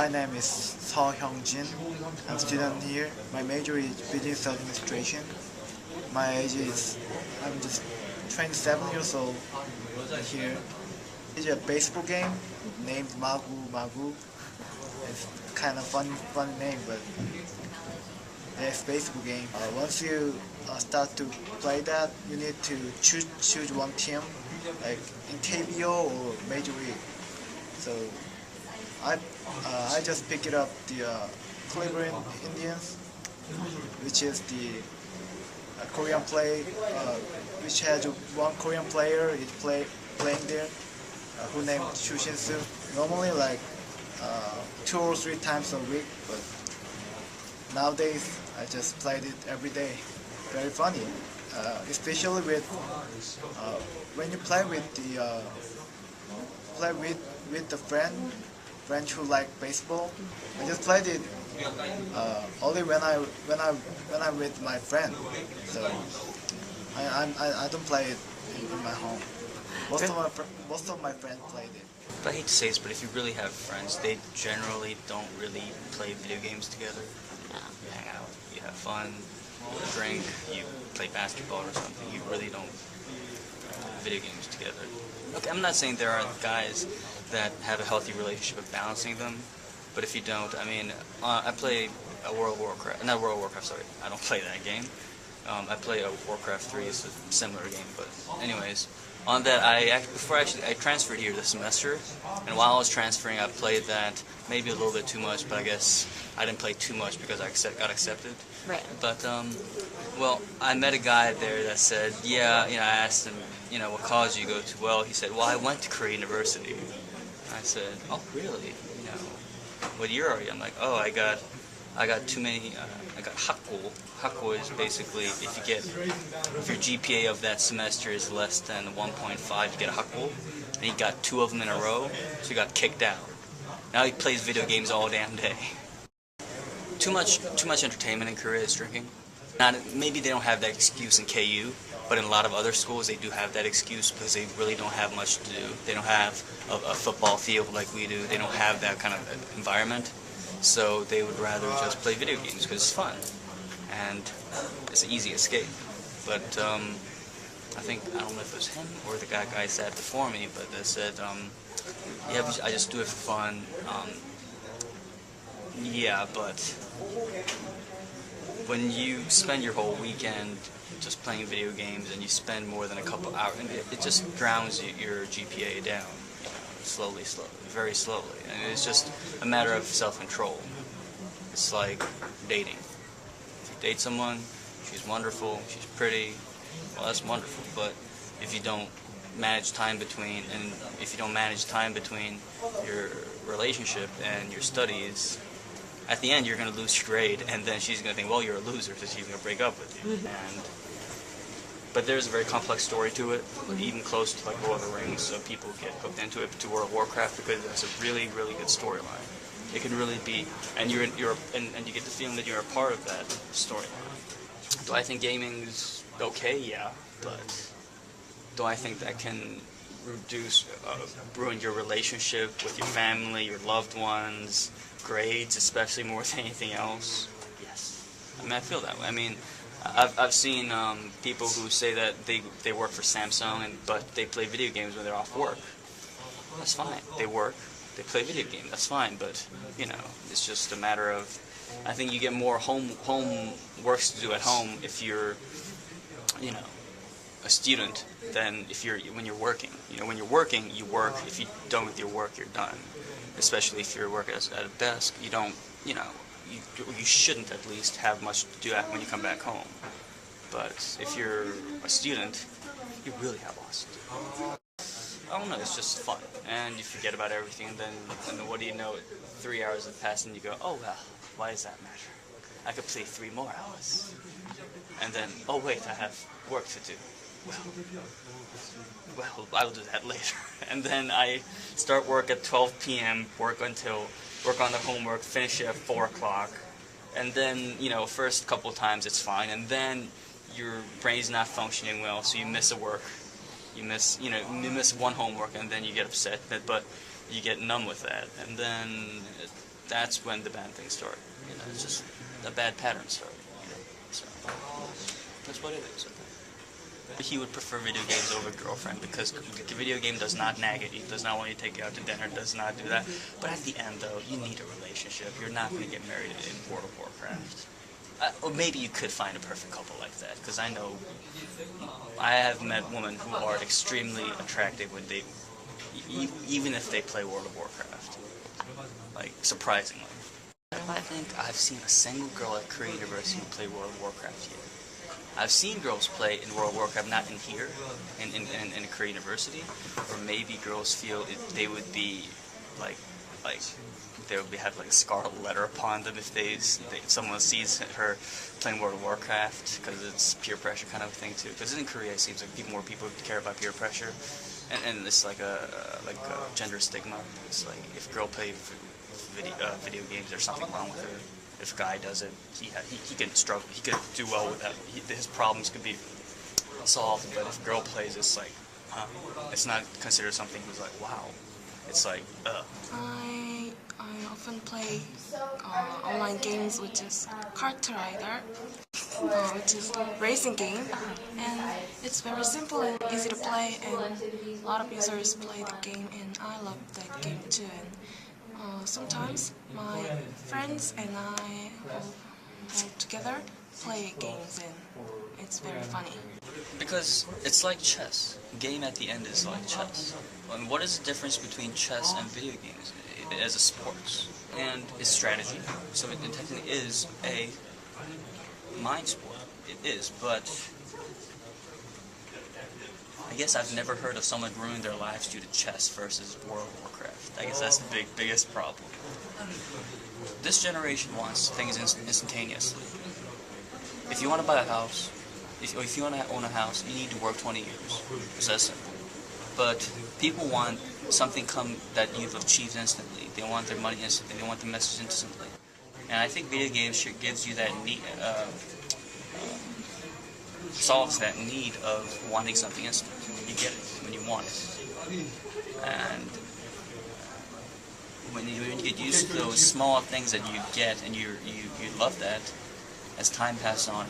My name is Seo Hyung-jin. I'm a student here. My major is business administration. My age is, I'm just 27 years old here. It's a baseball game named Magu Magu. It's kind of fun name, but it's a baseball game. Once you start to play that, you need to choose one team, like in KBO or Major League. So I just picked up the Cleveland Indians, which is the Korean play, which has one Korean player is playing there, who named Chu Shin-soo. Normally like 2 or 3 times a week, but nowadays I just played it every day. Very funny, especially with when you play with the friend who like baseball. I just played it only when I'm with my friend. So I don't play it in my home. Most of my friends played it. I hate to say this, but if you really have friends, they generally don't really play video games together. You hang out, you have fun, you drink, you play basketball or something. You really don't video games together. Okay, I'm not saying there aren't guys that have a healthy relationship of balancing them, but if you don't, I mean, I play a World of Warcraft, not World of Warcraft, sorry, I don't play that game. I play a Warcraft 3, it's a similar game, but anyways, on that, I transferred here this semester, and while I was transferring, I played that maybe a little bit too much, but I guess I didn't play too much because I got accepted. Right. But, well, I met a guy there that said, yeah, I asked him, what college you go to? Well, he said, well, I went to Korea University. I said, oh, really? What year are you? I'm like, oh, I got too many, I got Hakko. Hakko is basically, if your GPA of that semester is less than 1.5, you get a Hakko. And he got 2 of them in a row, so he got kicked out. Now he plays video games all damn day. Too much entertainment in Korea is drinking. Maybe they don't have that excuse in KU, but in a lot of other schools they do have that excuse because they really don't have much to do. They don't have a football field like we do. They don't have that kind of environment. So they would rather just play video games because it's fun and it's an easy escape. But I think, I don't know if it was him or the guy sat before me, but they said, yeah, I just do it for fun. Yeah, but when you spend your whole weekend just playing video games and you spend more than a couple hours, it just drowns your GPA down, slowly, very slowly. And it's just a matter of self-control. It's like dating. If you date someone, she's wonderful, she's pretty, well, that's wonderful. But if you don't manage time between, your relationship and your studies, at the end you're going to lose your grade, and then she's going to think, well, you're a loser, so she's going to break up with you. But there's a very complex story to it, even close to like Lord of the Rings, so people get hooked into it, to World of Warcraft, because it's a really, really good storyline. It can really be, and you get the feeling that you're a part of that storyline. Do I think gaming's okay? Yeah, but do I think that can ruin your relationship with your family, your loved ones, grades, especially more than anything else? Yes. I mean, I feel that way. I mean, I've seen people who say that they work for Samsung, but they play video games when they're off work. That's fine. They work, they play video games. That's fine. But it's just a matter of, I think you get more home works to do at home if you're, a student than when you're working. When you're working, you work. If you're done with your work, you're done. Especially if you're working at a desk, you don't, you shouldn't at least have much to do when you come back home. But if you're a student, you really have lots to do. I don't know, it's just fun. And you forget about everything, and then what do you know, 3 hours have passed and you go, oh well, why does that matter? I could play 3 more hours. And then, oh wait, I have work to do. Well, I'll do that later. And then I start work at 12 p.m., work on the homework, finish it at 4 o'clock. And then, first couple of times it's fine. And then your brain's not functioning well, so you miss a work. You miss one homework, and then you get upset. But you get numb with that. And then that's when the bad things start. You know, it's just a bad pattern start. You know, so that's what it is. He would prefer video games over girlfriend because the video game does not nag at you, does not want you to take you out to dinner, does not do that. But at the end, though, you need a relationship. You're not going to get married in World of Warcraft. Or maybe you could find a perfect couple like that, because I know I have met women who are extremely attractive when they, even if they play World of Warcraft. Like, surprisingly. I think I've seen a single girl at Korea University who played World of Warcraft yet. I've seen girls play in World of Warcraft, not in here, in a Korea University, or maybe girls feel they would be like they would have like a scarlet letter upon them if someone sees her playing World of Warcraft, because it's peer pressure kind of thing too. Because in Korea it seems like more people care about peer pressure, and it's like a gender stigma. It's like if a girl plays video games, there's something wrong with her. If a guy does it, he can struggle. He could do well with that. His problems could be solved. But if a girl plays, it's like, it's not considered something who's like, wow. It's like, I often play online games, which is Kart Rider, which is a racing game, and it's very simple and easy to play, and a lot of users play the game, and I love that game too. And sometimes my friends and I all together play games, and it's very funny. because it's like chess. Game at the end is like chess. And what is the difference between chess and video games as a sport? And it's strategy. So it technically is a mind sport. It is, but I guess I've never heard of someone ruining their lives due to chess versus World of Warcraft. I guess that's the biggest problem. This generation wants things instantaneously. If you want to buy a house, if you want to own a house, you need to work 20 years. It's that simple. But people want something that you've achieved instantly. They want their money instantly. They want the message instantly. And I think video games gives you that need, solves that need of wanting something instant. You get it when you want it. And when you get used to those small things that you get and you love that, as time passes on,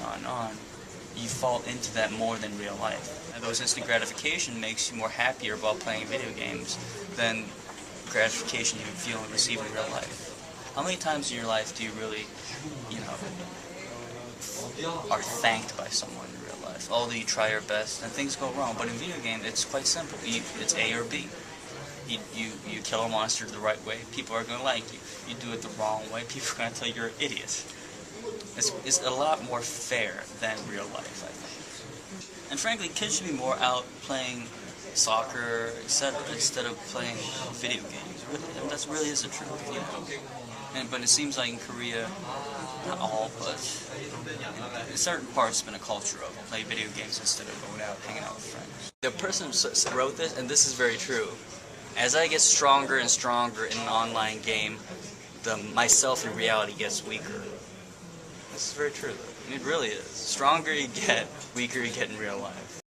you fall into that more than real life. And those instant gratification makes you more happier about playing video games than gratification you feel and receive in real life. How many times in your life do you really, are thanked by someone in real life? Although you try your best and things go wrong, but in video games it's quite simple. It's A or B. You kill a monster the right way, people are going to like you. You do it the wrong way, people are going to tell you you're an idiot. It's a lot more fair than real life, I think. And frankly, kids should be more out playing soccer, etc., instead of playing video games. And that really is the truth, But it seems like in Korea, not all, but in certain parts, it's been a culture of playing video games instead of going out, hanging out with friends. The person who wrote this, and this is very true, as I get stronger and stronger in an online game, myself in reality gets weaker. This is very true. I mean, it really is. Stronger you get, weaker you get in real life.